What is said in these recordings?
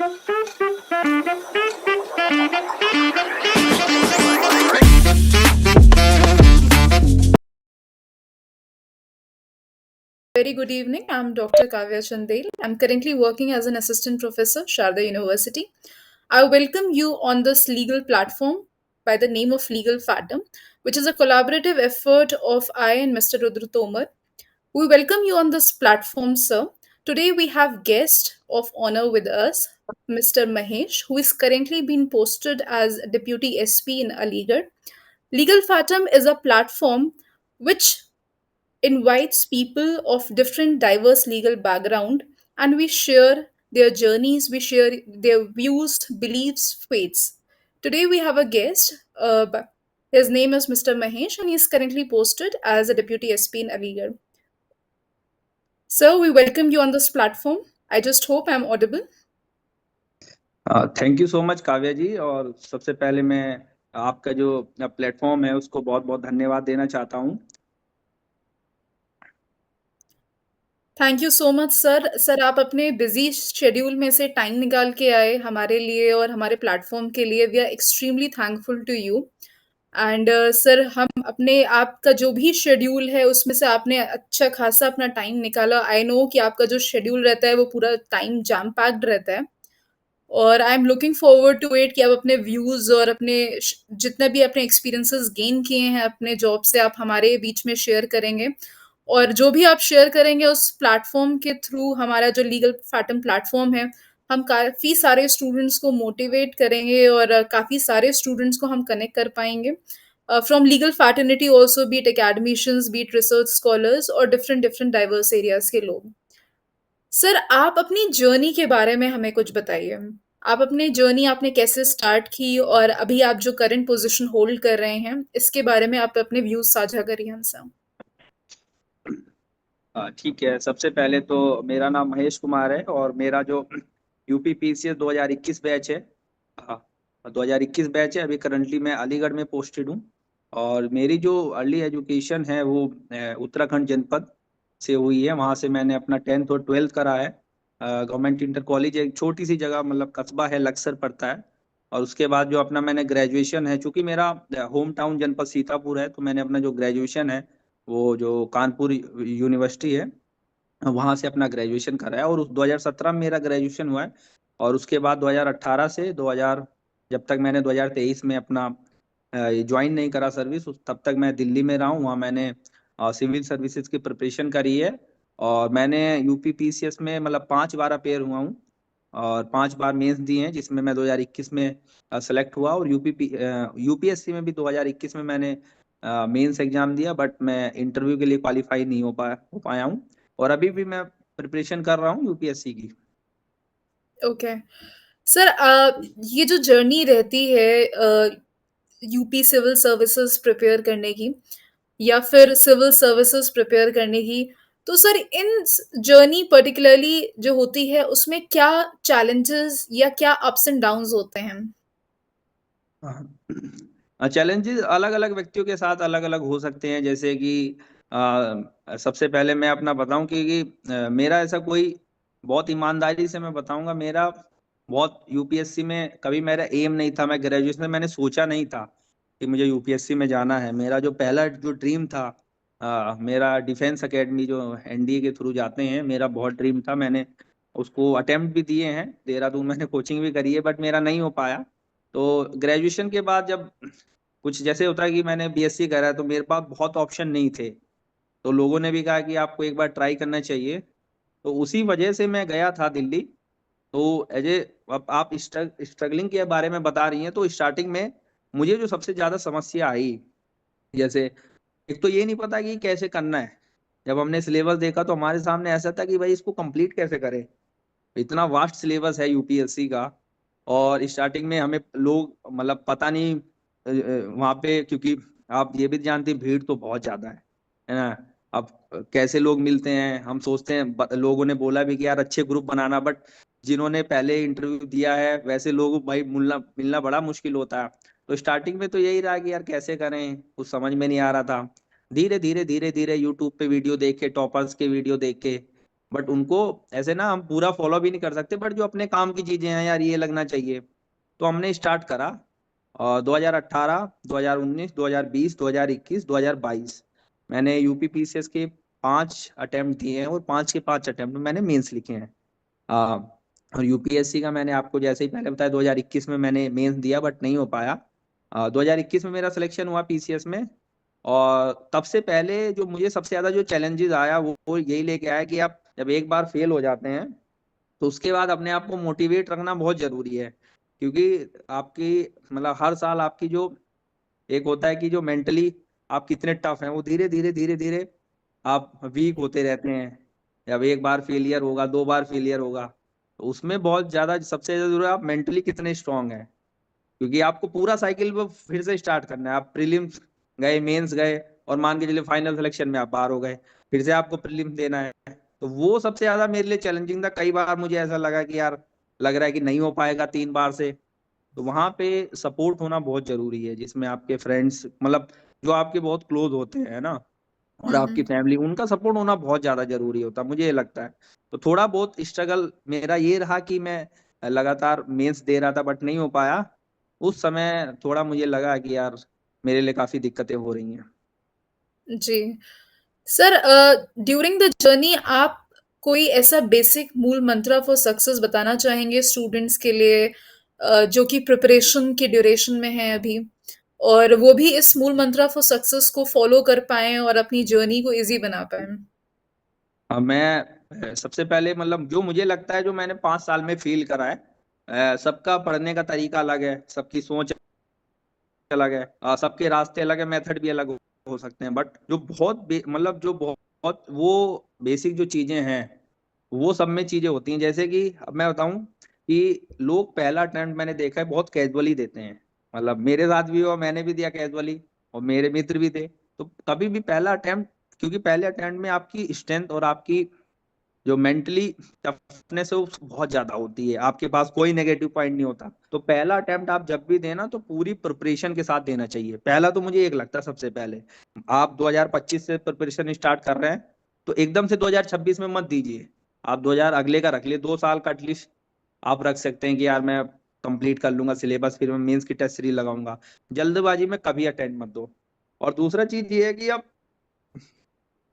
Very good evening. I'm Dr. Kavya Chandel. I'm currently working as an assistant professor, Sharda University. I welcome you on this legal platform by the name of Legal Fathom, which is a collaborative effort of I and Mr. Rudra Tomar. We welcome you on this platform, sir. Today we have guest of honor with us, Mr. Mahesh, who is currently being posted as Deputy SP in Aligarh. Legal Fathom is a platform which invites people of different diverse legal background, and we share their journeys, we share their views, beliefs, faiths. Today we have a guest. His name is Mr. Mahesh, and he is currently posted as a Deputy SP in Aligarh. Sir, we welcome you on this platform. I just hope I'm audible. Thank you so much Kavya ji. और सबसे पहले मैं आपका जो platform है उसको बहुत बहुत धन्यवाद देना चाहता हूँ। Thank you so much sir. Sir, आप अपने बिजी शेड्यूल में से टाइम निकाल के आए हमारे लिए और हमारे प्लेटफॉर्म के लिए। We are extremely thankful to you. And sir, हम अपने आपका जो भी शेड्यूल है उसमें से आपने अच्छा खासा अपना टाइम निकाला। आई नो कि आपका जो शेड्यूल रहता है वो पूरा टाइम जैम पैक्ड रहता है, और I am looking forward to it कि आप अपने व्यूज़ और अपने जितने भी अपने एक्सपीरियंसेस गेन किए हैं अपने जॉब से आप हमारे बीच में शेयर करेंगे। और जो भी आप शेयर करेंगे उस प्लेटफॉर्म के थ्रू, हमारा जो लीगल फैटम प्लेटफॉर्म है, हम काफ़ी सारे स्टूडेंट्स को मोटिवेट करेंगे और काफ़ी सारे स्टूडेंट्स को हम कनेक्ट कर पाएंगे from legal fraternity also, be it academicians, be it research scholars और डिफरेंट डिफरेंट डाइवर्स एरियाज के लोग। सर, आप अपनी जर्नी के बारे में हमें कुछ बताइए। आप अपनी जर्नी आपने कैसे स्टार्ट की और अभी आप जो करंट पोजीशन होल्ड कर रहे हैं, इसके बारे में आप अपने व्यूज साझा करिए हमसे। ठीक है, सबसे पहले तो मेरा नाम महेश कुमार है और मेरा जो यूपी पीसीएस 2021 बैच है, 2021 बैच है। अभी करंटली मैं अलीगढ़ में पोस्टेड हूँ और मेरी जो अर्ली एजुकेशन है वो उत्तराखंड जनपद से हुई है। वहाँ से मैंने अपना 10th और 12th करा है। गवर्नमेंट इंटर कॉलेज एक छोटी सी जगह, मतलब कस्बा है, लक्सर पड़ता है। और उसके बाद जो अपना मैंने ग्रेजुएशन है, चूंकि मेरा होम टाउन जनपद सीतापुर है, तो मैंने अपना जो ग्रेजुएशन है वो जो कानपुर यूनिवर्सिटी है वहां से अपना ग्रेजुएशन करा है। और उस 2017 में मेरा ग्रेजुएशन हुआ है। और उसके बाद 2018 से 2000, जब तक मैंने 2023 में अपना ज्वाइन नहीं करा सर्विस, तब तक मैं दिल्ली में रहा हूँ। वहाँ मैंने सिविल सर्विसेज की प्रिपरेशन करी है। और मैंने यूपी पीसीएस में मतलब 5 बार अपेयर हुआ हूँ और 5 बार मेंस दिए हैं, जिसमें मैं 2021 में सेलेक्ट हुआ। और यूपीएससी में भी 2021 में मैंने मेंस एग्जाम दिया, बट मैं इंटरव्यू के लिए क्वालिफाई नहीं हो पाया हूँ। और अभी भी मैं प्रिपरेशन कर रहा हूँ यूपीएससी की। ओके सर, ये जो जर्नी रहती है यूपी सिविल सर्विसेज प्रिपेयर करने की या फिर सिविल सर्विसेज प्रिपेयर करने की, तो सर इन जर्नी पर्टिकुलरली जो होती है उसमें क्या चैलेंजेस या क्या अप्स एंड डाउन्स होते हैं? चैलेंजेस अलग अलग व्यक्तियों के साथ अलग अलग हो सकते हैं। जैसे कि सबसे पहले मैं अपना बताऊं कि मेरा ऐसा कोई, बहुत ईमानदारी से मैं बताऊंगा, मेरा बहुत यूपीएससी में कभी मेरा एम नहीं था। मैं ग्रेजुएशन में मैंने सोचा नहीं था कि मुझे यूपीएससी में जाना है। मेरा जो पहला जो ड्रीम था, मेरा डिफेंस एकेडमी जो एनडीए के थ्रू जाते हैं, मेरा बहुत ड्रीम था। मैंने उसको अटेम्प्ट भी दिए हैं, देहरादून मैंने कोचिंग भी करी है, बट मेरा नहीं हो पाया। तो ग्रेजुएशन के बाद जब कुछ जैसे होता है कि मैंने बीएससी करा है, तो मेरे पास बहुत ऑप्शन नहीं थे। तो लोगों ने भी कहा कि आपको एक बार ट्राई करना चाहिए। तो उसी वजह से मैं गया था दिल्ली। तो एज ए, अब आप स्ट्रगलिंग के बारे में बता रही हैं, तो स्टार्टिंग में मुझे जो सबसे ज्यादा समस्या आई, जैसे एक तो ये नहीं पता कि कैसे करना है। जब हमने सिलेबस देखा तो हमारे सामने ऐसा था कि भाई इसको कंप्लीट कैसे करें, इतना वास्ट सिलेबस है यूपीएससी का। और स्टार्टिंग में हमें लोग मतलब पता नहीं वहाँ पे, क्योंकि आप ये भी जानते हैं भीड़ तो बहुत ज्यादा है ना। अब कैसे लोग मिलते हैं, हम सोचते हैं, लोगों ने बोला भी कि यार अच्छे ग्रुप बनाना, बट जिन्होंने पहले इंटरव्यू दिया है वैसे लोग भाई मिलना मिलना बड़ा मुश्किल होता है। तो स्टार्टिंग में तो यही रहा कि यार कैसे करें, कुछ समझ में नहीं आ रहा था। धीरे धीरे यूट्यूब पे वीडियो देख के, टॉपर्स के वीडियो देख के बट उनको ऐसे ना हम पूरा फॉलो भी नहीं कर सकते, बट जो अपने काम की चीजें हैं यार ये लगना चाहिए, तो हमने स्टार्ट करा। और 2018, 2019, 2020, 2021, 2022 मैंने यूपी पीसीएस के 5 अटेम्प्ट दिए हैं, और 5 के 5 अटेम्प्ट में मैंने मेंस लिखे हैं। आ, और यूपीएससी का मैंने आपको जैसे ही पहले बताया 2021 में मैंने मेंस दिया, बट नहीं हो पाया। 2021 में मेरा सिलेक्शन हुआ पीसीएस में। और तब से पहले जो मुझे सबसे ज्यादा जो चैलेंजेस आया वो यही लेके आया कि आप जब एक बार फेल हो जाते हैं, तो उसके बाद अपने आप को मोटिवेट रखना बहुत जरूरी है। क्योंकि आपकी मतलब हर साल आपकी जो एक होता है कि जो मेंटली आप कितने टफ हैं, वो धीरे धीरे धीरे धीरे आप वीक होते रहते हैं। जब एक बार फेलियर होगा, 2 बार फेलियर होगा, तो उसमें बहुत ज्यादा सबसे ज्यादा जरूरी है आप मेंटली कितने स्ट्रांग हैं। क्योंकि आपको पूरा साइकिल वो फिर से स्टार्ट करना है। आप प्रीलिम्स गए, मेंस गए, और मान के चलिए फाइनल सिलेक्शन में आप बाहर हो गए, फिर से आपको प्रीलिम्स देना है। तो वो सबसे ज्यादा मेरे लिए चैलेंजिंग था। कई बार मुझे ऐसा लगा कि यार लग रहा है कि नहीं हो पाएगा 3 बार से। तो वहां पे सपोर्ट होना बहुत जरूरी है, जिसमें आपके फ्रेंड्स मतलब जो आपके बहुत क्लोज होते हैं ना, और आपकी हम्म। फैमिली, उनका सपोर्ट होना बहुत ज्यादा जरूरी होता है, मुझे ये लगता है। तो थोड़ा बहुत स्ट्रगल मेरा ये रहा कि मैं लगातार मेंस दे रहा था बट नहीं हो पाया। उस समय थोड़ा मुझे लगा कि यार मेरे लिए काफी दिक्कतें हो रही हैं। जी। सर, ड्यूरिंग द जर्नी आप कोई ऐसा बेसिक मूल मंत्र फॉर सक्सेस बताना चाहेंगे स्टूडेंट्स के लिए, जो कि प्रिपरेशन के ड्यूरेशन में है अभी, और वो भी इस मूल मंत्र फॉर सक्सेस को फॉलो कर पाएं और अपनी जर्नी को इजी बना पाएं? मैं सबसे पहले मतलब जो मुझे लगता है, जो मैंने 5 साल में फील करा है, सबका पढ़ने का तरीका अलग है, सबकी सोच अलग है, सबके रास्ते अलग है, मेथड भी अलग हो सकते हैं। बट जो मतलब जो बहुत वो बेसिक जो चीजें हैं, वो सब में चीजें होती हैं। जैसे कि अब मैं बताऊं कि लोग पहला अटेम्प्ट मैंने देखा है बहुत कैजुअली देते हैं। मतलब मेरे साथ भी हुआ, मैंने भी दिया कैजुअली, और मेरे मित्र भी थे। तो कभी भी पहला अटेम्प्ट, क्योंकि पहले अटेम्प्ट में आपकी स्ट्रेंथ और आपकी जो मेंटली टफनेस है वो बहुत ज्यादा होती है, आपके पास कोई नेगेटिव पॉइंट नहीं होता। तो पहला अटेम्प्ट आप जब भी देना तो पूरी प्रिपरेशन के साथ देना चाहिए। पहला तो मुझे एक लगता है सबसे पहले, आप 2025 से प्रिपरेशन स्टार्ट कर रहे हैं, तो एकदम से 2026 में मत दीजिए। आप 2000 अगले का रख लिए, 2 साल का एटलीस्ट आप रख सकते हैं कि यार मैं कंप्लीट कर लूंगा सिलेबस, फिर मैं मेंस की टेस्ट सीरीज लगाऊंगा। जल्दबाजी में कभी अटेंड मत दो। और दूसरा चीज ये है कि आप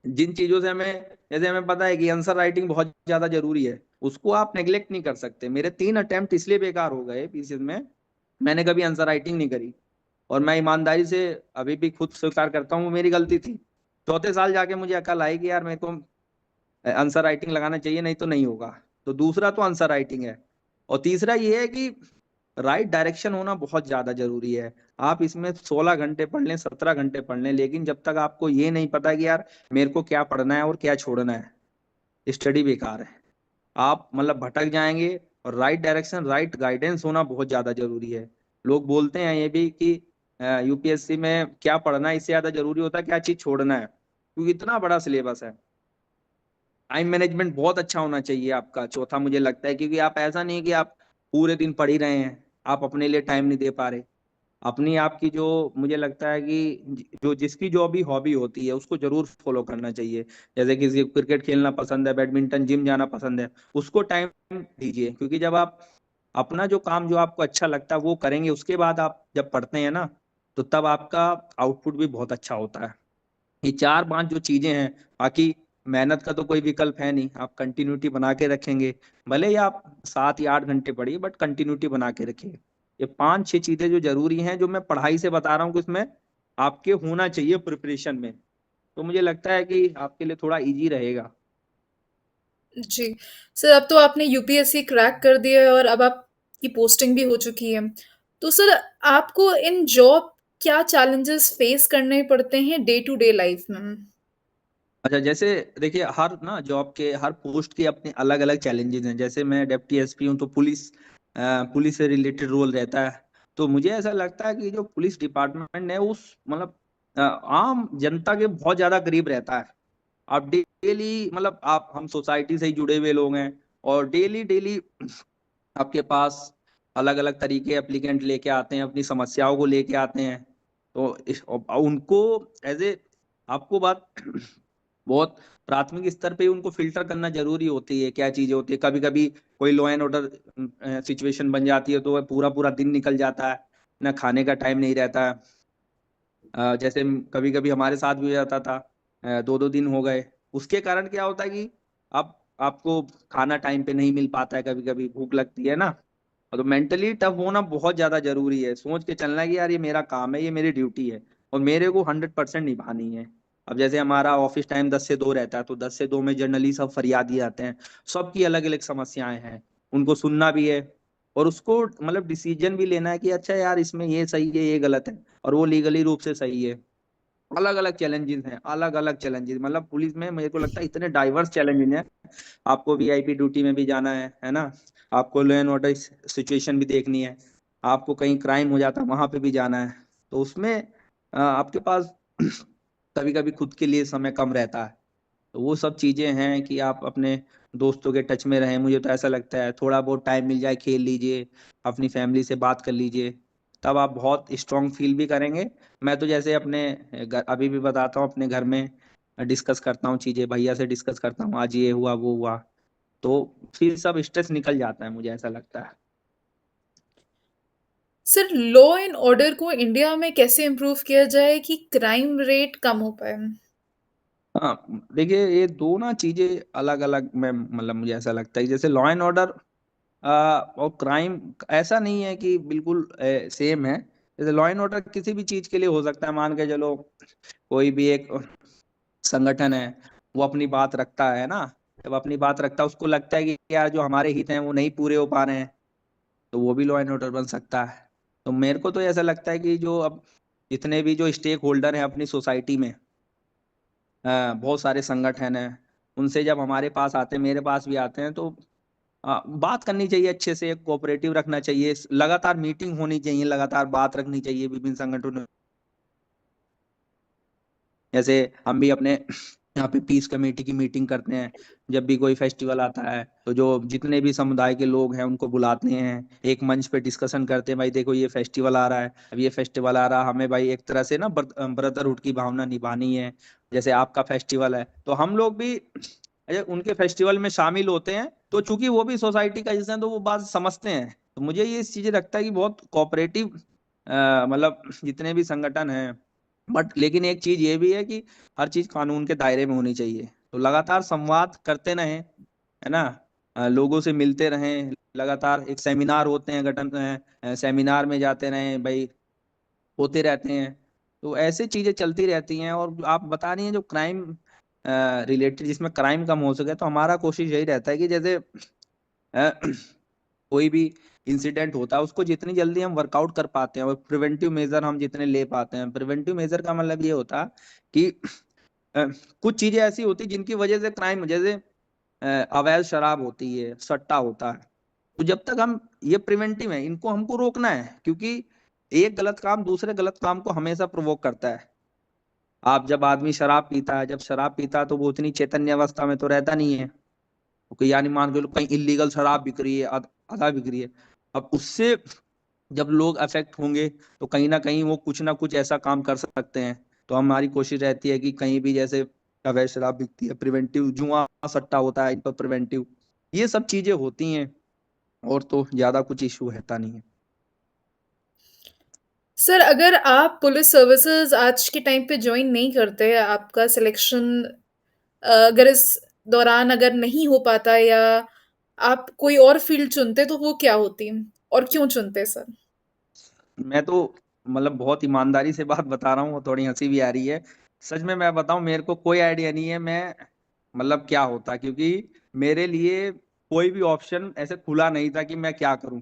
जिन चीजों से हमें, जैसे हमें पता है कि आंसर राइटिंग बहुत ज्यादा जरूरी है, उसको आप नेग्लेक्ट नहीं कर सकते। मेरे 3 अटेम्प्ट इसलिए बेकार हो गए पीसीएस में, मैंने कभी आंसर राइटिंग नहीं करी। और मैं ईमानदारी से अभी भी खुद स्वीकार करता हूँ वो मेरी गलती थी। चौथे साल जाके मुझे अकल आई कि यार मेरे को आंसर राइटिंग लगाना चाहिए, नहीं तो नहीं होगा। तो दूसरा तो आंसर राइटिंग है। और तीसरा ये है कि राइट डायरेक्शन होना बहुत ज्यादा जरूरी है। आप इसमें 16 घंटे पढ़ लें, 17 घंटे पढ़ लें, लेकिन जब तक आपको ये नहीं पता कि यार मेरे को क्या पढ़ना है और क्या छोड़ना है, स्टडी बेकार है। आप मतलब भटक जाएंगे। और राइट डायरेक्शन, राइट गाइडेंस होना बहुत ज्यादा जरूरी है। लोग बोलते हैं ये भी कि यूपीएससी में क्या पढ़ना है इससे ज्यादा जरूरी होता है क्या चीज छोड़ना है, क्योंकि इतना बड़ा सिलेबस है। टाइम मैनेजमेंट बहुत अच्छा होना चाहिए आपका, चौथा मुझे लगता है। क्योंकि आप ऐसा नहीं है कि आप पूरे दिन पढ़ ही रहे हैं, आप अपने लिए टाइम नहीं दे पा रहे। अपनी आपकी जो मुझे लगता है कि जो जिसकी जो भी हॉबी होती है उसको जरूर फॉलो करना चाहिए। जैसे किसी को क्रिकेट खेलना पसंद है, बैडमिंटन, जिम जाना पसंद है, उसको टाइम दीजिए। क्योंकि जब आप अपना जो काम जो आपको अच्छा लगता है वो करेंगे, उसके बाद आप जब पढ़ते हैं ना, तो तब आपका आउटपुट भी बहुत अच्छा होता है। ये 4 5 जो चीजें हैं, बाकी मेहनत का तो कोई विकल्प है नहीं। आप कंटिन्यूटी बना के रखेंगे, भले ही आप 7 या 8 घंटे पढ़िए, बट कंटिन्यूटी बना के रखिए। ये 5 6 चीजें जो जरूरी हैं, जो मैं पढ़ाई से बता रहा हूँ कि इसमें आपके होना चाहिए प्रिपरेशन में, तो मुझे लगता है कि आपके लिए थोड़ा इजी रहेगा। जी। सर, अब तो आपने यूपीएससी क्रैक कर दिया है और अब आपकी पोस्टिंग भी हो चुकी है। तो सर, आपको इन जॉब क्या चैलेंजेस फेस करने पड़ते हैं डे टू डे लाइफ में? अच्छा, जैसे देखिए हर ना जॉब के हर पोस्ट के अपने अलग अलग चैलेंजेस हैं। जैसे मैं डेप्टी एसपी हूँ, तो पुलिस से रिलेटेड रोल रहता है। तो मुझे ऐसा लगता है कि जो पुलिस डिपार्टमेंट है उस मतलब आम जनता के बहुत ज्यादा करीब रहता है। आप डेली मतलब आप हम सोसाइटी से ही जुड़े हुए लोग हैं, और डेली डेली आपके पास अलग अलग तरीके एप्लीकेंट लेके आते हैं, अपनी समस्याओं को लेके आते हैं। तो उनको एज ए आपको बात बहुत प्राथमिक स्तर पे ही उनको फिल्टर करना जरूरी होती है, क्या चीजें होती है। कभी कभी कोई लॉ एंड ऑर्डर सिचुएशन बन जाती है, तो पूरा पूरा दिन निकल जाता है, ना खाने का टाइम नहीं रहता है। जैसे कभी कभी हमारे साथ भी हो जाता था, 2-2 दिन हो गए। उसके कारण क्या होता है कि आप आपको खाना टाइम पे नहीं मिल पाता है, कभी कभी भूख लगती है ना। तो मेंटली टफ होना बहुत ज्यादा जरूरी है, सोच के चलना है कि यार ये मेरा काम है, ये मेरी ड्यूटी है और मेरे को 100% निभानी है। अब जैसे हमारा ऑफिस टाइम 10 से 2 रहता है, तो 10 से 2 में जनरली सब फरियादी आते हैं, सबकी अलग अलग समस्याएं हैं, उनको सुनना भी है और उसको मतलब डिसीजन भी लेना है कि अच्छा यार इसमें ये सही है ये गलत है, और वो लीगली रूप से सही है। अलग अलग चैलेंजेस हैं, अलग अलग चैलेंजेस, मतलब पुलिस में मुझे को लगता है इतने डाइवर्स चैलेंजेस हैं। आपको वीआईपी ड्यूटी में भी जाना है ना, आपको लॉ एंड ऑर्डर सिचुएशन भी देखनी है, आपको कहीं क्राइम हो जाता है वहां पे भी जाना है। तो उसमें आपके पास कभी कभी खुद के लिए समय कम रहता है। तो वो सब चीजें हैं कि आप अपने दोस्तों के टच में रहें। मुझे तो ऐसा लगता है थोड़ा बहुत टाइम मिल जाए, खेल लीजिए, अपनी फैमिली से बात कर लीजिए, तब आप बहुत स्ट्रांग फील भी करेंगे। मैं तो जैसे अपने घर अभी भी बताता हूँ, अपने घर में डिस्कस करता हूँ चीजें, भैया से डिस्कस करता हूँ, आज ये हुआ वो हुआ, तो फिर सब स्ट्रेस निकल जाता है, मुझे ऐसा लगता है। सर, लॉ एंड ऑर्डर को इंडिया में कैसे इम्प्रूव किया जाए कि क्राइम रेट कम हो पाए? हाँ देखिए, ये दो ना चीजें अलग अलग में, मतलब मुझे ऐसा लगता है कि जैसे लॉ एंड ऑर्डर और क्राइम ऐसा नहीं है कि बिल्कुल सेम है। जैसे लॉ एंड ऑर्डर किसी भी चीज के लिए हो सकता है, मान के चलो कोई भी एक संगठन है, वो अपनी बात रखता है ना, जब अपनी बात रखता है उसको लगता है कि यार जो हमारे हित हैं वो नहीं पूरे हो पा रहे हैं, तो वो भी लॉ एंड ऑर्डर बन सकता है। तो मेरे को तो ऐसा लगता है कि जो अब जितने भी जो स्टेक होल्डर हैं अपनी सोसाइटी में, बहुत सारे संगठन हैं, उनसे जब हमारे पास आते हैं, मेरे पास भी आते हैं, तो बात करनी चाहिए अच्छे से, कोऑपरेटिव रखना चाहिए, लगातार मीटिंग होनी चाहिए, लगातार बात रखनी चाहिए विभिन्न संगठनों। जैसे हम भी अपने यहाँ पे पीस कमेटी की मीटिंग करते हैं, जब भी कोई फेस्टिवल आता है तो जो जितने भी समुदाय के लोग हैं उनको बुलाते हैं, एक मंच पे डिस्कशन करते हैं, भाई देखो ये फेस्टिवल आ रहा है, अब ये फेस्टिवल आ रहा है, हमें भाई एक तरह से ना ब्रदरहुड की भावना निभानी है। जैसे आपका फेस्टिवल है तो हम लोग भी उनके फेस्टिवल में शामिल होते हैं, तो चूंकि वो भी सोसाइटी का हिस्सा है तो वो बात समझते हैं। तो मुझे ये चीजें लगता है कि बहुत कोऑपरेटिव मतलब जितने भी संगठन हैं। बट लेकिन एक चीज ये भी है कि हर चीज कानून के दायरे में होनी चाहिए, तो लगातार संवाद करते रहें, है ना, लोगों से मिलते रहें, लगातार एक सेमिनार होते हैं गठन सेमिनार में जाते रहें भाई, होते रहते हैं। तो ऐसे चीजें चलती रहती हैं। और आप बता रही हैं जो क्राइम रिलेटेड, जिसमें क्राइम कम हो सके, तो हमारा कोशिश यही रहता है कि जैसे कोई भी इंसिडेंट होता है उसको जितनी जल्दी हम वर्कआउट कर पाते हैं और प्रिवेंटिव मेजर हम जितने ले पाते हैं। प्रिवेंटिव मेजर का मतलब ये होता है कि अ, कुछ चीजें ऐसी होती जिनकी वजह से क्राइम, जैसे अवैध शराब होती है, सट्टा होता है, तो जब तक हम, ये प्रिवेंटिव है, इनको हमको रोकना है, क्योंकि एक गलत काम दूसरे गलत काम को हमेशा प्रोवोक करता है। आप जब आदमी शराब पीता है, जब शराब पीता है तो वो उतनी चैतन्य अवस्था में तो रहता नहीं है, क्योंकि यानी मान के लो कहीं इलीगल शराब बिक रही है, आधा बिक रही है, अब उससे जब लोग अफेक्ट होंगे तो कहीं ना कहीं वो कुछ ना कुछ ऐसा काम कर सकते हैं। तो हमारी कोशिश रहती है कि कहीं भी जैसे अवैध शराब बिकती है, प्रिवेंटिव, जुआ सट्टा होता है, इन पर प्रिवेंटिव, ये सब चीजें होती हैं, और तो ज्यादा कुछ इशू रहता नहीं है। सर, अगर आप पुलिस सर्विसेज़ आज के टाइम पे जॉइन नहीं करते, आपका सिलेक्शन अगर इस दौरान अगर नहीं हो पाता या आप कोई और फ़ील्ड चुनते, तो वो क्या होती? और क्यों चुनते सर? मैं तो मतलब बहुत ईमानदारी से बात बता रहा हूँ, थोड़ी हंसी भी आ रही है। सच में मैं बताऊं, मेरे को कोई आइडिया नहीं है मैं मतलब क्या होता, क्योंकि मेरे लिए कोई भी ऑप्शन ऐसे खुला नहीं था कि मैं क्या करूं।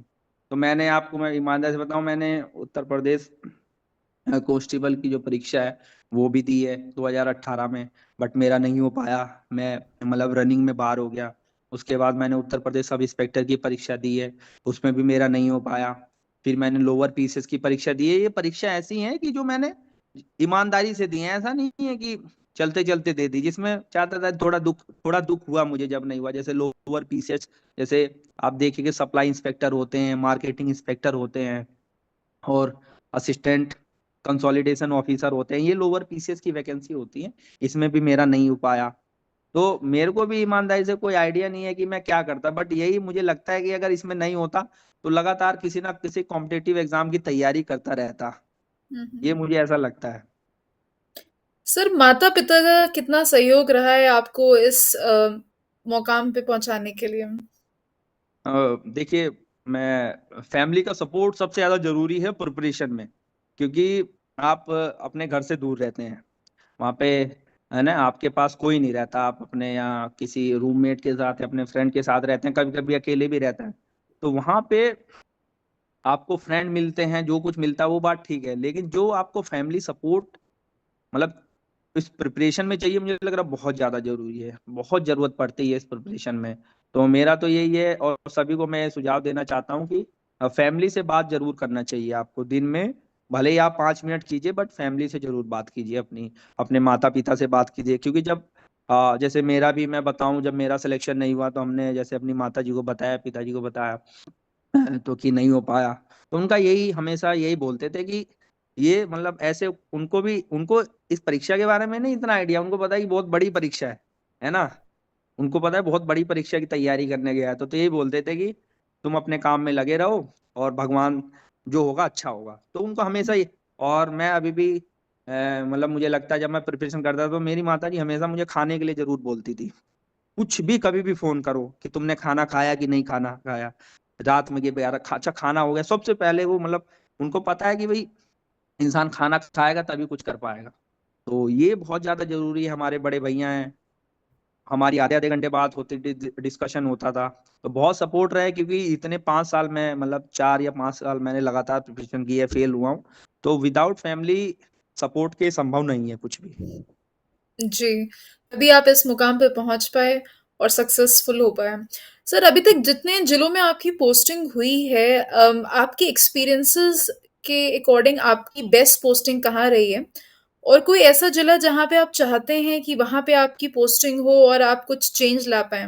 तो मैंने आपको, मैं ईमानदारी से बताऊं, मैंने उत्तर प्रदेश कांस्टेबल की जो परीक्षा है वो भी दी है 2018 में, बट मेरा नहीं हो पाया, मैं मतलब रनिंग में बाहर हो गया। उसके बाद मैंने उत्तर प्रदेश सब इंस्पेक्टर की परीक्षा दी है, उसमें भी मेरा नहीं हो पाया। फिर मैंने लोअर पीसीएस की परीक्षा दी है। ये परीक्षा ऐसी है कि जो मैंने ईमानदारी से दी है, ऐसा नहीं है कि चलते चलते दे दी, जिसमें चाहता था थोड़ा दुख हुआ मुझे जब नहीं हुआ। जैसे लोअर पीसीएस, जैसे आप देखिए सप्लाई इंस्पेक्टर होते हैं, मार्केटिंग इंस्पेक्टर होते हैं, और असिस्टेंट कंसोलिडेशन ऑफिसर होते हैं, ये लोअर पीसीएस की वैकेंसी होती है, इसमें भी मेरा नहीं हो पाया। तो मेरे को भी ईमानदारी से कोई आइडिया नहीं है कि मैं क्या करता, बट यही मुझे लगता है कि अगर इसमें नहीं होता तो लगातार किसी ना किसी कॉम्पिटेटिव एग्जाम की तैयारी करता रहता। हुँ, ये हुँ। मुझे ऐसा लगता है। सर, माता-पिता का कितना सहयोग रहा है आपको इस मुकाम पे पहुँचाने के लिए? देखिए, मैं फैमिली का सपोर्ट सबसे ज्यादा जरूरी है प्रिपरेशन में, क्योंकि आप अपने घर से दूर रहते हैं, वहाँ पे है ना, आपके पास कोई नहीं रहता, आप अपने यहाँ किसी रूममेट के साथ या अपने फ्रेंड के साथ रहते हैं, कभी कभी अकेले भी रहते हैं। तो वहाँ पे आपको फ्रेंड मिलते हैं, जो कुछ मिलता है वो बात ठीक है, लेकिन जो आपको फैमिली सपोर्ट मतलब इस प्रिपरेशन में चाहिए, मुझे लग रहा है बहुत ज्यादा जरूरी है, बहुत जरूरत पड़ती है इस प्रिपरेशन में। तो मेरा तो यही है, और सभी को मैं सुझाव देना चाहता हूँ कि फैमिली से बात जरूर करना चाहिए आपको दिन में, भले ही आप 5 मिनट कीजिए, बट फैमिली से जरूर बात कीजिए, अपनी अपने माता पिता से बात कीजिए। क्योंकि जब जैसे मेरा भी मैं बताऊं, जब मेरा सिलेक्शन नहीं हुआ तो हमने जैसे अपनी माता जी को बताया, पिताजी को बताया, तो कि नहीं हो पाया, तो उनका यही हमेशा यही बोलते थे कि ये मतलब ऐसे, उनको भी उनको इस परीक्षा के बारे में नहीं इतना आइडिया, उनको पता है कि बहुत बड़ी परीक्षा है ना, उनको पता है बहुत बड़ी परीक्षा की तैयारी करने गया है, तो यही बोलते थे कि तुम अपने काम में लगे रहो और भगवान जो होगा अच्छा होगा, तो उनको हमेशा ये। और मैं अभी भी मतलब मुझे लगता है जब मैं प्रिपरेशन करता था तो मेरी माता जी हमेशा मुझे खाने के लिए जरूर बोलती थी, कुछ भी कभी भी फोन करो कि तुमने खाना खाया कि नहीं खाना खाया, रात में ये यार अच्छा खाना हो गया, सबसे पहले वो मतलब उनको पता है कि भाई इंसान खाना खाएगा तभी कुछ कर पाएगा। तो ये बहुत ज्यादा जरूरी है, हमारे बड़े भैया हैं, हमारी आधे आधे घंटे बात होती, डिस्कशन होता था। तो बहुत सपोर्ट रहा है, क्योंकि इतने 5 साल में मतलब 4 या 5 साल मैंने लगातार प्रिपरेशन की है, फेल हुआ हूँ, तो विदाउट फैमिली सपोर्ट के संभव नहीं है कुछ भी। जी, तभी आप इस मुकाम पे पहुँच पाए और सक्सेसफुल हो पाए। सर, अभी तक जितने जिलों में आपकी पोस्टिंग हुई है, आपके एक्सपीरियंसेस के अकॉर्डिंग आपकी बेस्ट पोस्टिंग कहाँ रही है? और कोई ऐसा जिला जहाँ पे आप चाहते हैं कि वहाँ पे आपकी पोस्टिंग हो और आप कुछ चेंज ला पाएँ?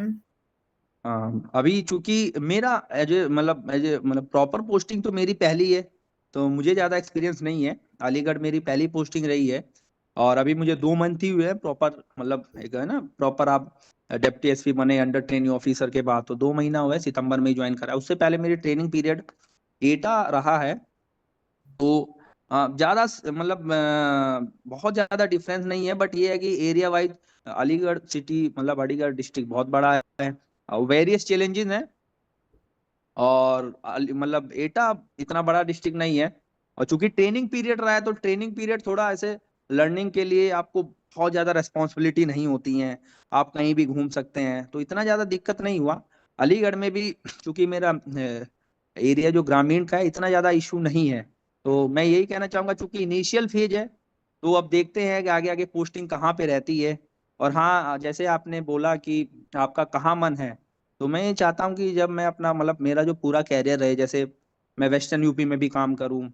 अभी चूंकि मेरा एज ए मतलब प्रॉपर पोस्टिंग तो मेरी पहली है, तो मुझे ज्यादा एक्सपीरियंस नहीं है। अलीगढ़ मेरी पहली पोस्टिंग रही है, और अभी मुझे 2 मंथ ही हुए हैं प्रॉपर, मतलब एक है ना प्रॉपर, आप डिप्टी एसपी बने अंडर ट्रेनिंग ऑफिसर के बाद, तो 2 महीना हुआ है, सितंबर में ज्वाइन करा। उससे पहले मेरी ट्रेनिंग पीरियड एटा रहा है। तो ज्यादा मतलब बहुत ज्यादा डिफरेंस नहीं है, बट ये है कि एरिया वाइज अलीगढ़ सिटी मतलब अलीगढ़ डिस्ट्रिक्ट बहुत बड़ा है, वेरियस चैलेंजेस हैं, और मतलब एटा इतना बड़ा डिस्ट्रिक्ट नहीं है। और चूंकि ट्रेनिंग पीरियड रहा है, तो ट्रेनिंग पीरियड थोड़ा ऐसे लर्निंग के लिए आपको बहुत ज्यादा रेस्पॉन्सिबिलिटी नहीं होती है, आप कहीं भी घूम सकते हैं, तो इतना ज्यादा दिक्कत नहीं हुआ। अलीगढ़ में भी चूंकि मेरा एरिया जो ग्रामीण का है, इतना ज्यादा इशू नहीं है। तो मैं यही कहना चाहूंगा, चूंकि इनिशियल फेज है, तो अब देखते हैं कि आगे आगे पोस्टिंग कहाँ पे रहती है। और हाँ, जैसे आपने बोला कि आपका कहाँ मन है, तो मैं ये चाहता हूँ कि जब मैं अपना मतलब मेरा जो पूरा कैरियर रहे, जैसे मैं वेस्टर्न यूपी में भी काम करूँ,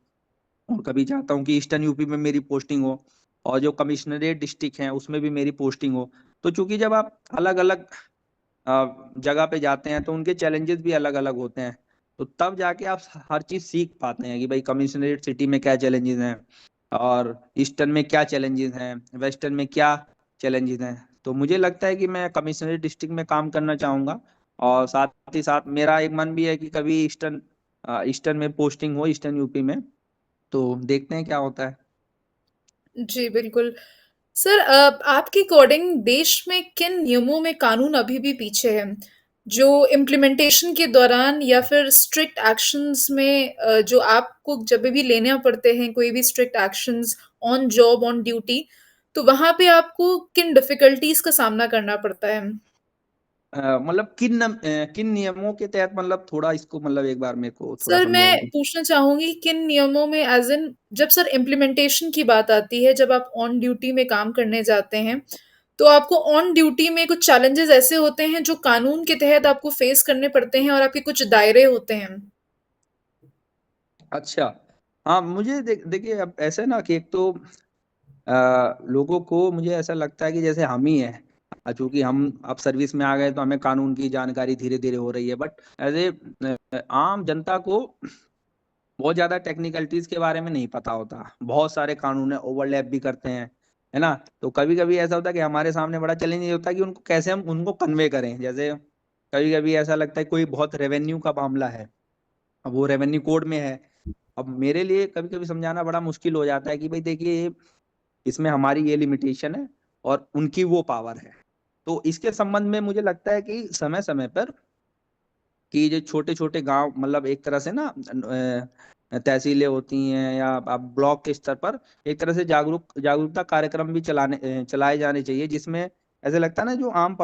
और कभी चाहता हूँ कि ईस्टर्न यूपी में मेरी पोस्टिंग हो, और जो कमिश्नरेट डिस्ट्रिक्ट हैं उसमें भी मेरी पोस्टिंग हो। तो चूंकि जब आप अलग अलग जगह पे जाते हैं, तो उनके चैलेंजेस भी अलग अलग होते हैं, तो तब जाके आप हर चीज सीख पाते हैं कि भाई कमिश्नरेट सिटी में क्या चैलेंजेस हैं, और ईस्टर्न में क्या चैलेंजेस हैं, वेस्टर्न में क्या चैलेंजेस हैं। तो मुझे लगता है कि मैं कमिश्नरेट डिस्ट्रिक्ट में काम करना चाहूंगा, और साथ ही साथ मेरा एक मन भी है कि कभी ईस्टर्न ईस्टर्न में पोस्टिंग हो, ईस्टर्न यूपी में। तो देखते हैं क्या होता है। जी, बिल्कुल। सर, आपके अकॉर्डिंग देश में किन नियमों में कानून अभी भी पीछे है? जो इम्प्लीमेंटेशन के दौरान या फिर स्ट्रिक्ट एक्शंस में, जो आपको जब भी लेने पड़ते हैं कोई भी strict actions on job, on duty, तो वहाँ पे आपको किन डिफिकल्टीज का सामना करना पड़ता है? मतलब किन नियमों के तहत, मतलब थोड़ा इसको मतलब एक बार मेरे को थोड़ा सर, मैं समझाएंगे। पूछना चाहूँगी किन नियमों में, एज़ इन जब सर इम्प्लीमेंटेशन की बात आती है, जब आप ऑन ड्यूटी में काम करने जाते हैं, तो आपको ऑन ड्यूटी में कुछ चैलेंजेस ऐसे होते हैं जो कानून के तहत आपको फेस करने पड़ते हैं और आपके कुछ दायरे होते हैं। अच्छा, हाँ, मुझे देखिए, अब ऐसे ना कि एक तो लोगों को मुझे ऐसा लगता है कि जैसे हम ही हैं, चूंकि हम अब सर्विस में आ गए तो हमें कानून की जानकारी धीरे धीरे हो रही है, बट एज ए आम जनता को बहुत ज्यादा टेक्निकलिटीज के बारे में नहीं पता होता, बहुत सारे कानून है, ओवरलैप भी करते हैं, है ना। तो कभी कभी ऐसा होता है कि हमारे सामने बड़ा चैलेंज ये होता है कि उनको कैसे हम उनको कन्वे करें। जैसे कभी कभी ऐसा लगता है कोई बहुत रेवेन्यू का मामला है, अब वो रेवेन्यू कोड में है। अब मेरे लिए कभी कभी समझाना बड़ा मुश्किल हो जाता है कि भाई देखिए, इसमें हमारी ये लिमिटेशन है और उनकी वो पावर है। तो इसके संबंध में मुझे लगता है कि समय समय पर कि जो छोटे छोटे गांव, मतलब एक तरह से ना तहसीलें होती हैं या आप ब्लॉक के स्तर पर एक तरह से जागरूकता कार्यक्रम भी चलाए जाने चाहिए, जिसमें ऐसे लगता है ना, जो आम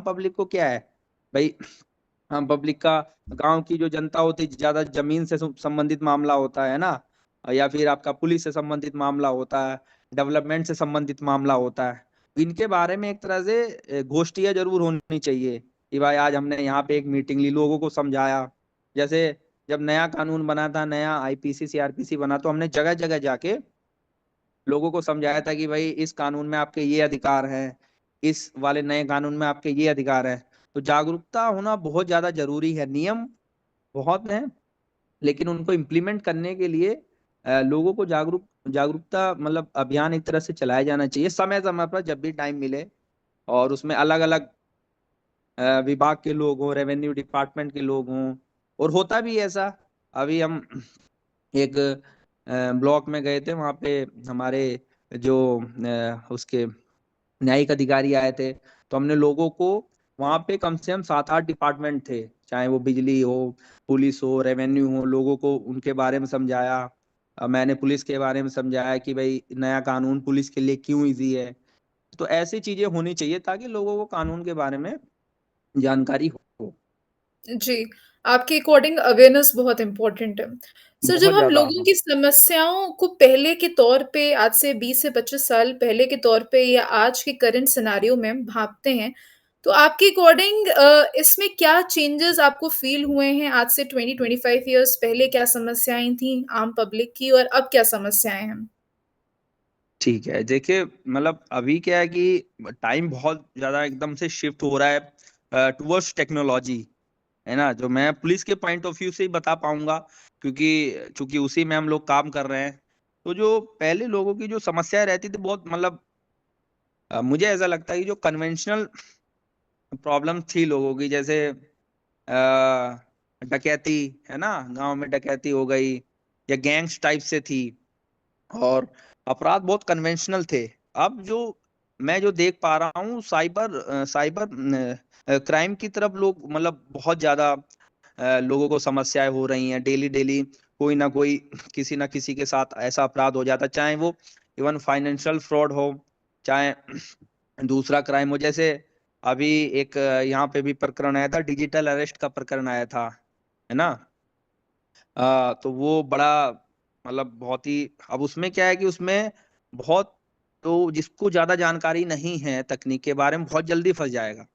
पब्लिक को क्या है भाई, आम पब्लिक का, गांव की जो जनता होती है, ज्यादा जमीन से संबंधित मामला होता है ना, या फिर आपका पुलिस से संबंधित मामला होता है, डेवलपमेंट से संबंधित मामला होता है। इनके बारे में एक तरह से गोष्ठियां जरूर होनी चाहिए कि भाई आज हमने यहाँ पे एक मीटिंग ली, लोगों को समझाया। जैसे जब नया कानून बना था, नया आईपीसी सीआरपीसी बना, तो हमने जगह जगह जाके लोगों को समझाया था कि भाई इस कानून में आपके ये अधिकार हैं, इस वाले नए कानून में आपके ये अधिकार है। तो जागरूकता होना बहुत ज्यादा जरूरी है। नियम बहुत हैं, लेकिन उनको इम्प्लीमेंट करने के लिए लोगों को जागरूकता मतलब अभियान एक तरह से चलाया जाना चाहिए समय समय पर, जब भी टाइम मिले। और उसमें अलग अलग विभाग के लोग हों, रेवेन्यू डिपार्टमेंट के लोग हों। और होता भी ऐसा, अभी हम एक ब्लॉक में गए थे, वहां पे हमारे जो उसके न्यायिक अधिकारी आए थे, तो हमने लोगों को, वहां पे कम से कम 7-8 डिपार्टमेंट थे, चाहे वो बिजली हो, पुलिस हो, रेवेन्यू हो, लोगों को उनके बारे में समझाया। मैंने पुलिस के बारे में समझाया कि भाई नया कानून पुलिस के लिए क्यों इजी है। तो ऐसी चीजें होनी चाहिए ताकि लोगों को कानून के बारे में जानकारी हो। जी, आपके अकॉर्डिंग अवेयरनेस बहुत इम्पोर्टेंट है। सर, जब बहुत हम ज्यादा। लोगों की समस्याओं को पहले के तौर पे आज से 20 से 25 साल पहले के तौर पे या आज के करंट सिनेरियो में भाँपते हैं, तो आपके अकॉर्डिंग इसमें क्या चेंजेस आपको फ़ील हुए हैं? आज से 20-25 इयर्स पहले क्या समस्याएँ थीं आम पब्लिक की और अब क्या समस्याएँ हैं? ठीक है, देखिए मतलब अभी क्या है कि टाइम बहुत ज्यादा एकदम से शिफ्ट हो रहा है टुवर्ड्स टेक्नोलॉजी, है ना। जो मैं पुलिस के पॉइंट ऑफ व्यू से ही बता पाऊंगा, क्योंकि चूंकि उसी में हम लोग काम कर रहे हैं। तो जो पहले लोगों की जो समस्याएं रहती थी, बहुत मतलब मुझे ऐसा लगता है कि जो कन्वेंशनल प्रॉब्लम थी लोगों की, जैसे डकैती, है ना, गांव में डकैती हो गई या गैंग्स टाइप से थी, और अपराध बहुत कन्वेंशनल थे। अब जो मैं जो देख पा रहा हूँ, साइबर क्राइम की तरफ लोग मतलब बहुत ज्यादा लोगों को समस्याएं हो रही हैं। डेली डेली कोई ना कोई, किसी ना किसी के साथ ऐसा अपराध हो जाता है, चाहे वो इवन फाइनेंशियल फ्रॉड हो, चाहे दूसरा क्राइम हो। जैसे अभी एक यहाँ पे भी प्रकरण आया था, डिजिटल अरेस्ट का प्रकरण आया था, है ना। तो वो बड़ा मतलब बहुत ही, अब उसमें क्या है कि उसमें बहुत, तो जिसको ज्यादा जानकारी नहीं है तकनीक के बारे में, बहुत जल्दी फंस जाएगा।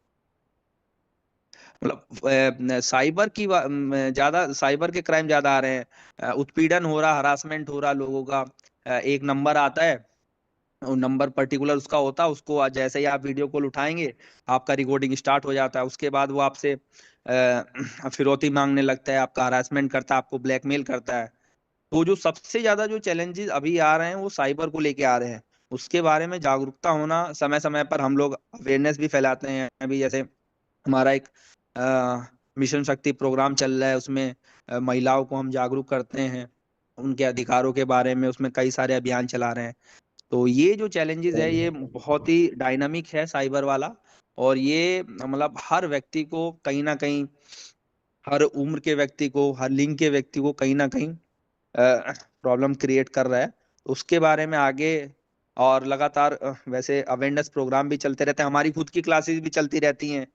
मतलब ज्यादा साइबर के क्राइम ज्यादा आ रहे हैं। उत्पीड़न हो रहा, हरासमेंट हो रहा लोगों का। एक नंबर आता है, वो नंबर पर्टिकुलर उसका होता है, उसको जैसे ही आप वीडियो कॉल उठाएंगे, आपका रिकॉर्डिंग स्टार्ट हो जाता है। उसके बाद वो आपसे फिरौती मांगने लगता है, आपका हरासमेंट करता है, आपको ब्लैकमेल करता है। तो जो सबसे ज्यादा जो चैलेंजेस अभी आ रहे हैं, वो साइबर को लेके आ रहे हैं। उसके बारे में जागरूकता होना, समय समय पर हम लोग अवेयरनेस भी फैलाते हैं। अभी जैसे हमारा एक मिशन शक्ति प्रोग्राम चल रहा है, उसमें महिलाओं को हम जागरूक करते हैं उनके अधिकारों के बारे में, उसमें कई सारे अभियान चला रहे हैं। तो ये जो चैलेंजेस है, ये बहुत ही डायनामिक है साइबर वाला। और ये मतलब हर व्यक्ति को कहीं ना कहीं, हर उम्र के व्यक्ति को, हर लिंग के व्यक्ति को कहीं ना कहीं प्रॉब्लम क्रिएट कर रहा है। उसके बारे में आगे और लगातार वैसे अवेयरनेस प्रोग्राम भी चलते रहते हैं, हमारी खुद की क्लासेस भी चलती रहती हैं।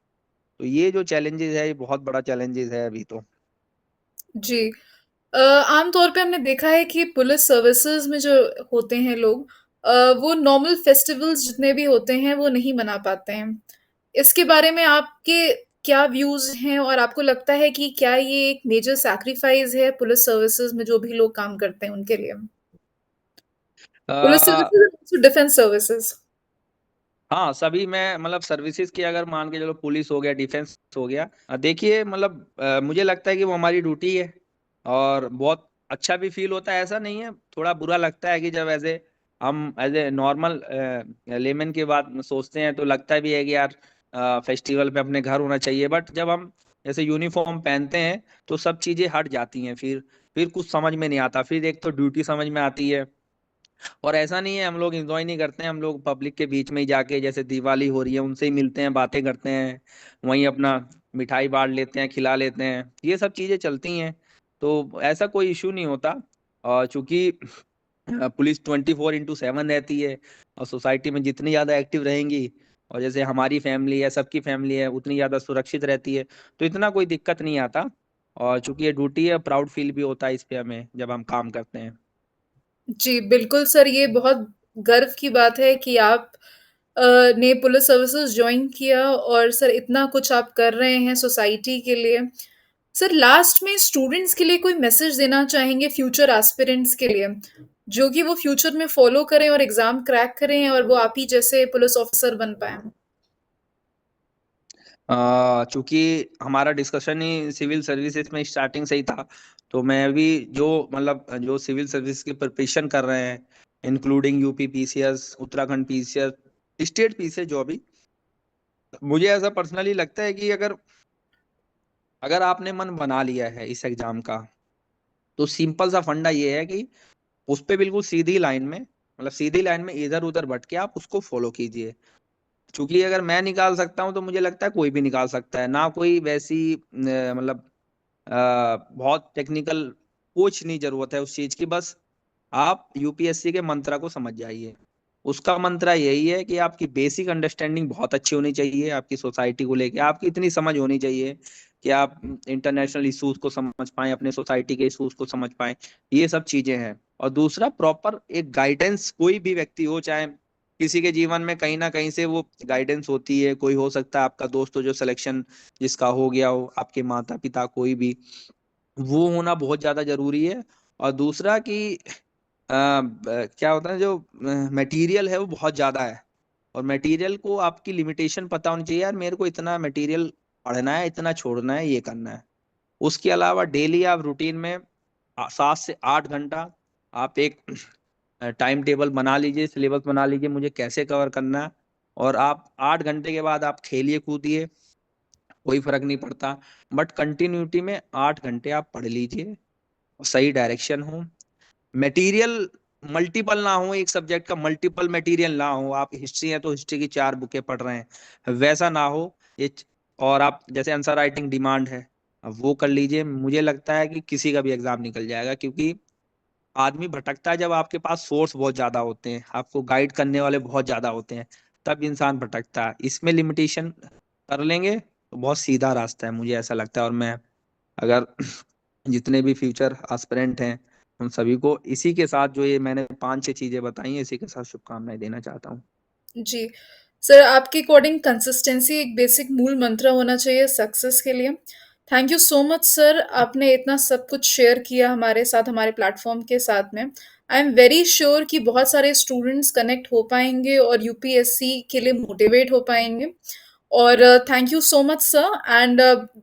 तो ये जो चैलेंजेस है, ये बहुत बड़ा चैलेंजेस है अभी तो। जी। आम तौर पे हमने देखा है कि पुलिस सर्विसेज़ में जो होते हैं लोग वो नॉर्मल फेस्टिवल्स जितने भी होते हैं, वो नहीं मना पाते हैं। इसके बारे में आपके क्या व्यूज़ हैं और आपको लगता है कि क्या ये एक मेजर सैक्रिफाइस है पुलिस सर्विसेज़ में जो भी लोग काम करते हैं उनके लिए? Police uh, services and also defence services. हाँ, सभी में मतलब सर्विसेज की अगर मान के चलो, पुलिस हो गया, डिफेंस हो गया, देखिए मतलब मुझे लगता है कि वो हमारी ड्यूटी है। और बहुत अच्छा भी फील होता है, ऐसा नहीं है। थोड़ा बुरा लगता है कि जब ऐसे हम एज ए नॉर्मल लेमन की बात सोचते हैं तो लगता भी है कि यार फेस्टिवल पे अपने घर होना चाहिए, बट जब हम जैसे यूनिफॉर्म पहनते हैं तो सब चीजें हट जाती हैं। फिर कुछ समझ में नहीं आता, फिर एक तो ड्यूटी समझ में आती है। और ऐसा नहीं है हम लोग एंजॉय नहीं करते हैं, हम लोग पब्लिक के बीच में ही जाके, जैसे दिवाली हो रही है, उनसे ही मिलते हैं, बातें करते हैं, वहीं अपना मिठाई बांट लेते हैं, खिला लेते हैं, ये सब चीजें चलती हैं। तो ऐसा कोई इशू नहीं होता। और चूंकि पुलिस 24/7 रहती है, और सोसाइटी में जितनी ज्यादा एक्टिव रहेंगी, और जैसे हमारी फैमिली है, सबकी फैमिली है, उतनी ज्यादा सुरक्षित रहती है, तो इतना कोई दिक्कत नहीं आता। और चूंकि ये ड्यूटी है, प्राउड फील भी होता है इस पे हमें जब हम काम करते हैं। जी, बिल्कुल सर, ये बहुत गर्व की बात है कि आप ने पुलिस सर्विसेज़ जॉइन किया और सर इतना कुछ आप कर रहे हैं सोसाइटी के लिए। सर लास्ट में स्टूडेंट्स के लिए कोई मैसेज देना चाहेंगे फ्यूचर एस्पिरेंट्स के लिए, जो कि वो फ्यूचर में फॉलो करें और एग्ज़ाम क्रैक करें और वो आप ही जैसे पुलिस ऑफिसर बन पाएँ? चूंकि हमारा डिस्कशन ही सिविल सर्विसेज में स्टार्टिंग से ही था, तो मैं भी जो मतलब जो सिविल सर्विस की प्रिपरेशन कर रहे हैं, including UP PCS, Uttarakhand PCS, state PCS, जो भी, मुझे ऐसा पर्सनली लगता है कि अगर अगर आपने मन बना लिया है इस एग्जाम का, तो सिंपल सा फंडा ये है कि उस पे बिल्कुल सीधी लाइन में, मतलब सीधी लाइन में इधर उधर भटके आप उसको फॉलो कीजिए। क्योंकि अगर मैं निकाल सकता हूँ तो मुझे लगता है कोई भी निकाल सकता है, ना कोई वैसी मतलब बहुत टेक्निकल कोच नहीं जरूरत है उस चीज की। बस आप यूपीएससी के मंत्रा को समझ जाइए। उसका मंत्रा यही है कि आपकी बेसिक अंडरस्टैंडिंग बहुत अच्छी होनी चाहिए, आपकी सोसाइटी को लेके आपकी इतनी समझ होनी चाहिए कि आप इंटरनेशनल इश्यूज को समझ पाएं, अपने सोसाइटी के इश्यूज को समझ पाएं। ये सब चीजें हैं। और दूसरा, प्रॉपर एक गाइडेंस, कोई भी व्यक्ति हो, चाहे किसी के जीवन में कहीं ना कहीं से वो गाइडेंस होती है, कोई हो सकता है आपका दोस्त हो जो सिलेक्शन जिसका हो गया हो, आपके माता पिता, कोई भी, वो होना बहुत ज्यादा जरूरी है। और दूसरा कि क्या होता है, जो मटेरियल है वो बहुत ज्यादा है, और मटेरियल को आपकी लिमिटेशन पता होनी चाहिए, यार मेरे को इतना मटेरियल पढ़ना है, इतना छोड़ना है, ये करना है। उसके अलावा डेली आप रूटीन में 7 से 8 घंटा आप एक टाइम टेबल बना लीजिए, सिलेबस बना लीजिए, मुझे कैसे कवर करना है। और आप 8 घंटे के बाद आप खेलिए कूदिए, कोई फर्क नहीं पड़ता, बट कंटिन्यूटी में 8 घंटे आप पढ़ लीजिए, सही डायरेक्शन हो, मटेरियल मल्टीपल ना हो, एक सब्जेक्ट का मल्टीपल मटेरियल ना हो। आप हिस्ट्री है तो हिस्ट्री की 4 बुकें पढ़ रहे हैं, वैसा ना हो ये। और आप जैसे आंसर राइटिंग डिमांड है, अब वो कर लीजिए। मुझे लगता है कि किसी का भी एग्जाम निकल जाएगा, क्योंकि आदमी भटकता है जब आपके पास सोर्स बहुत ज्यादा होते हैं, आपको गाइड करने वाले बहुत ज्यादा होते हैं, तब इंसान भटकता है। इसमें लिमिटेशन कर लेंगे तो बहुत सीधा रास्ता है, मुझे ऐसा लगता है। और मैं अगर जितने भी फ्यूचर एस्पिरेंट हैं उन सभी को इसी के साथ, जो ये मैंने 5-6 चीजें बताई हैं, इसी के साथ शुभकामनाएं देना चाहता हूँ। जी। सर आपके अकॉर्डिंग कंसिस्टेंसी एक बेसिक मूल मंत्र होना चाहिए सक्सेस के लिए। Thank you so much sir, आपने इतना सब कुछ शेयर किया हमारे साथ, हमारे प्लेटफ़ॉर्म के साथ में। आई एम वेरी श्योर कि बहुत सारे स्टूडेंट्स कनेक्ट हो पाएँगे और यूपीएससी के लिए मोटिवेट हो पाएँगे। और thank you so much sir and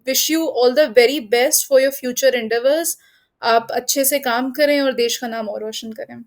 wish you all the very best for your future endeavours. आप अच्छे से काम करें और देश का नाम और रोशन करें।